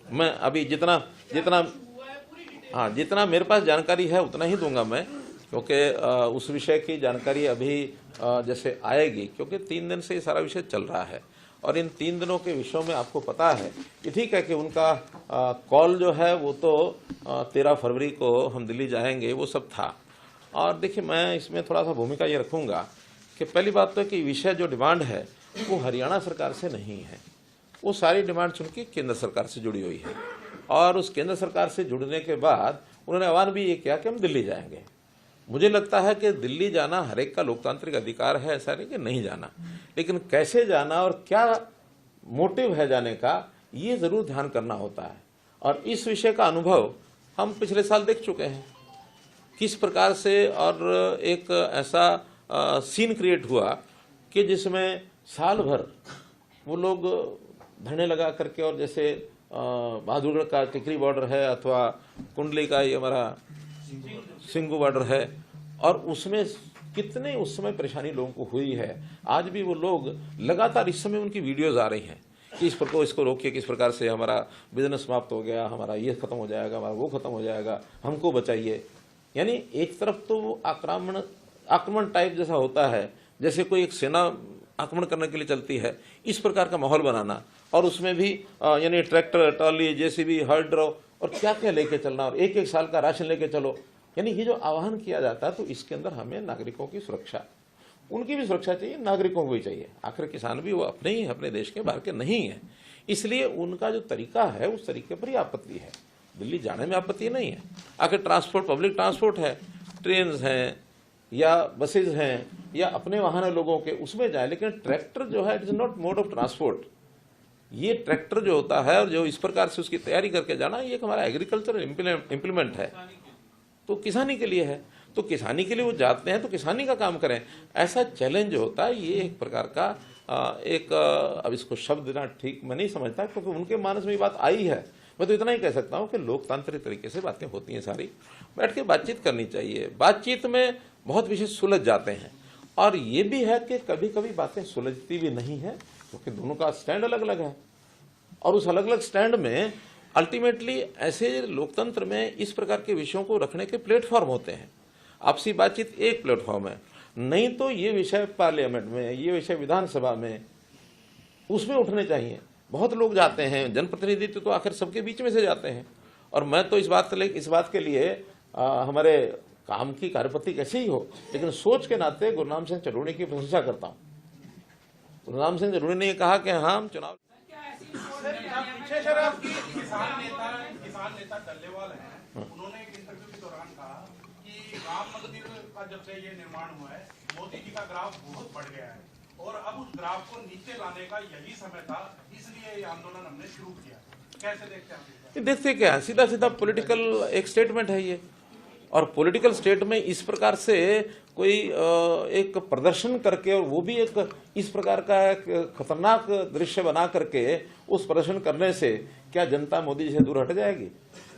मैं अभी जितना जितना हाँ जितना मेरे पास जानकारी है उतना ही दूंगा मैं, क्योंकि उस विषय की जानकारी अभी जैसे आएगी, क्योंकि 3 दिन से ये सारा विषय चल रहा है और इन 3 दिनों के विषयों में आपको पता है कि ठीक है कि उनका कॉल जो है वो तो 13 फरवरी को हम दिल्ली जाएंगे, वो सब था। और देखिए मैं इसमें थोड़ा सा भूमिका ये रखूंगा कि पहली बात तो है कि विषय जो डिमांड है वो हरियाणा सरकार से नहीं है, वो सारी डिमांड चूंकि के केंद्र सरकार से जुड़ी हुई है और उस केंद्र सरकार से जुड़ने के बाद उन्होंने आह्वान भी ये किया कि हम दिल्ली जाएंगे। मुझे लगता है कि दिल्ली जाना हर एक का लोकतांत्रिक अधिकार है, ऐसा नहीं कि नहीं जाना, लेकिन कैसे जाना और क्या मोटिव है जाने का ये जरूर ध्यान करना होता है। और इस विषय का अनुभव हम पिछले साल देख चुके हैं किस प्रकार से, और एक ऐसा सीन क्रिएट हुआ कि जिसमें साल भर वो लोग धरने लगा करके, और जैसे बहादुरगढ़ का टिकरी बॉर्डर है अथवा कुंडली का ये हमारा सिंगू बॉर्डर है, और उसमें कितने उस समय परेशानी लोगों को हुई है। आज भी वो लोग लगातार इस समय उनकी वीडियोज आ रही हैं कि इस प्रकार इसको रोकिए, किस प्रकार से हमारा बिजनेस समाप्त हो गया, हमारा ये खत्म हो जाएगा, हमारा वो खत्म हो जाएगा, हमको बचाइए। यानी एक तरफ तो वो आक्रमण टाइप जैसा होता है, जैसे कोई एक सेना आक्रमण करने के लिए चलती है, इस प्रकार का माहौल बनाना, और उसमें भी यानी ट्रैक्टर, ट्रॉली, जेसीबी, हर्ड और क्या क्या लेके चलना, और एक साल का राशन लेके चलो। यानी ये जो आह्वान किया जाता है, तो इसके अंदर हमें नागरिकों की सुरक्षा, उनकी भी सुरक्षा चाहिए, नागरिकों को भी चाहिए। आखिर किसान भी वो अपने ही है, अपने देश के बाहर के नहीं है, इसलिए उनका जो तरीका है उस तरीके पर ही आपत्ति है। दिल्ली जाने में आपत्ति नहीं है। आखिर ट्रांसपोर्ट, पब्लिक ट्रांसपोर्ट है, ट्रेन हैं या बसेज हैं या अपने वाहन है लोगों के, उसमें जाए, लेकिन ट्रैक्टर जो है it is not mode of transport. ये ट्रैक्टर जो होता है और जो इस प्रकार से उसकी तैयारी करके जाना, ये एक हमारा एग्रीकल्चर इम्प्लीमेंट है, तो किसानी के लिए है, तो किसानी के लिए वो जाते हैं तो किसानी का काम करें। ऐसा चैलेंज होता है, ये एक प्रकार का अब इसको शब्द देना ठीक मैं नहीं समझता, क्योंकि उनके मानस में ये बात आई है। मैं तो इतना ही कह सकता हूं कि लोकतांत्रिक तरीके से बातें होती हैं, सारी बैठ के बातचीत करनी चाहिए। बातचीत में बहुत विषय सुलझ जाते हैं, और ये भी है कि कभी कभी बातें सुलझती भी नहीं है, क्योंकि दोनों का स्टैंड अलग अलग है, और उस अलग अलग स्टैंड में अल्टीमेटली ऐसे लोकतंत्र में इस प्रकार के विषयों को रखने के प्लेटफॉर्म होते हैं। आपसी बातचीत एक प्लेटफॉर्म है, नहीं तो ये विषय पार्लियामेंट में, ये विषय विधानसभा में, उसमें उठने चाहिए। बहुत लोग जाते हैं, जनप्रतिनिधित्व तो आखिर सबके बीच में से जाते हैं, और मैं तो इस बात के लिए हमारे काम की कार्यपद्धति कैसे ही हो, लेकिन सोच के नाते गुरनाम सिंह चरूड़ी की प्रशंसा करता हूँ। गुरनाम सिंह चरूड़ी ने कहा कि हाँ हम चुनाव किसान नेता टल्लेवाल हैं, उन्होंने एक इंटरव्यू के दौरान कहा कि राम मंदिर का जब से ये निर्माण हुआ है, मोदी जी का ग्राफ बहुत बढ़ गया है और अब उस ग्राफ को नीचे लाने का यही समय था, इसलिए ये आंदोलन हमने शुरू किया। कैसे देखते हैं? देखते क्या, सीधा सीधा पॉलिटिकल एक स्टेटमेंट है ये, और पॉलिटिकल स्टेट में इस प्रकार से कोई एक प्रदर्शन करके, और वो भी एक इस प्रकार का एक खतरनाक दृश्य बना करके उस प्रदर्शन करने से क्या जनता मोदी जी से दूर हट जाएगी?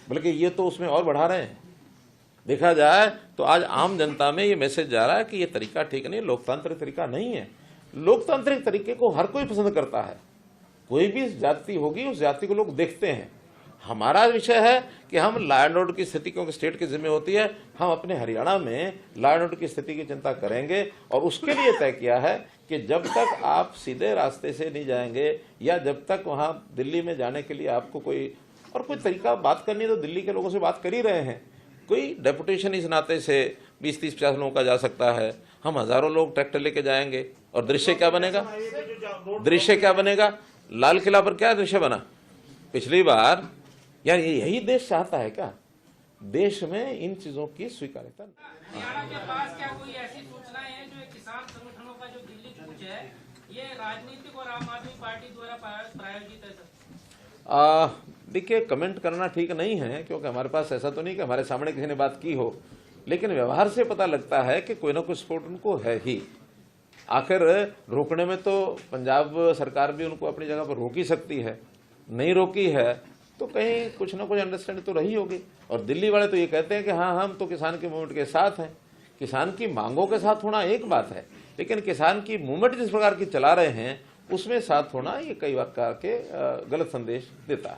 बल्कि ये तो उसमें और बढ़ा रहे हैं। देखा जाए तो आज आम जनता में ये मैसेज जा रहा है कि ये तरीका ठीक नहीं, लोकतांत्रिक तरीका नहीं है। लोकतांत्रिक तरीके को हर कोई पसंद करता है, कोई भी जाति होगी उस जाति को लोग देखते हैं। हमारा विषय है कि हम लॉ एंड ऑर्डर की स्थिति, क्योंकि स्टेट की जिम्मे होती है, हम अपने हरियाणा में लॉ एंड ऑर्डर की स्थिति की चिंता करेंगे, और उसके लिए तय किया है कि जब तक आप सीधे रास्ते से नहीं जाएंगे, या जब तक वहां दिल्ली में जाने के लिए आपको कोई तरीका बात करनी है, तो दिल्ली के लोगों से बात कर ही रहे हैं। कोई डेपुटेशन इस नाते से 20-30-50 लोगों का जा सकता है, हम हजारों लोग ट्रैक्टर लेके जाएंगे, और दृश्य क्या बनेगा? दृश्य क्या बनेगा? लाल किला पर क्या दृश्य बना पिछली बार? यार यही देश चाहता है क्या? देश में इन चीजों की स्वीकार्यता। हरियाणा के पास क्या कोई ऐसी सूचनाएं हैं जो किसान संगठनों का जो दिल्ली कूच है, ये राजनीतिक और आम आदमी पार्टी द्वारा प्रायोजित है? सर देखिए, कमेंट करना ठीक नहीं है, क्योंकि हमारे पास ऐसा तो नहीं कि हमारे सामने किसी ने बात की हो, लेकिन व्यवहार से पता लगता है कि कोई ना कोई सपोर्ट उनको है ही। आखिर रोकने में तो पंजाब सरकार भी उनको अपनी जगह पर रोक ही सकती है, नहीं रोकी है तो कहीं कुछ ना कुछ अंडरस्टैंडिंग तो रही होगी। और दिल्ली वाले तो ये कहते हैं कि हाँ हम तो किसान के मूवमेंट के साथ हैं। किसान की मांगों के साथ होना एक बात है, लेकिन किसान की मूवमेंट जिस प्रकार की चला रहे हैं उसमें साथ होना ये कई बार के गलत संदेश देता है।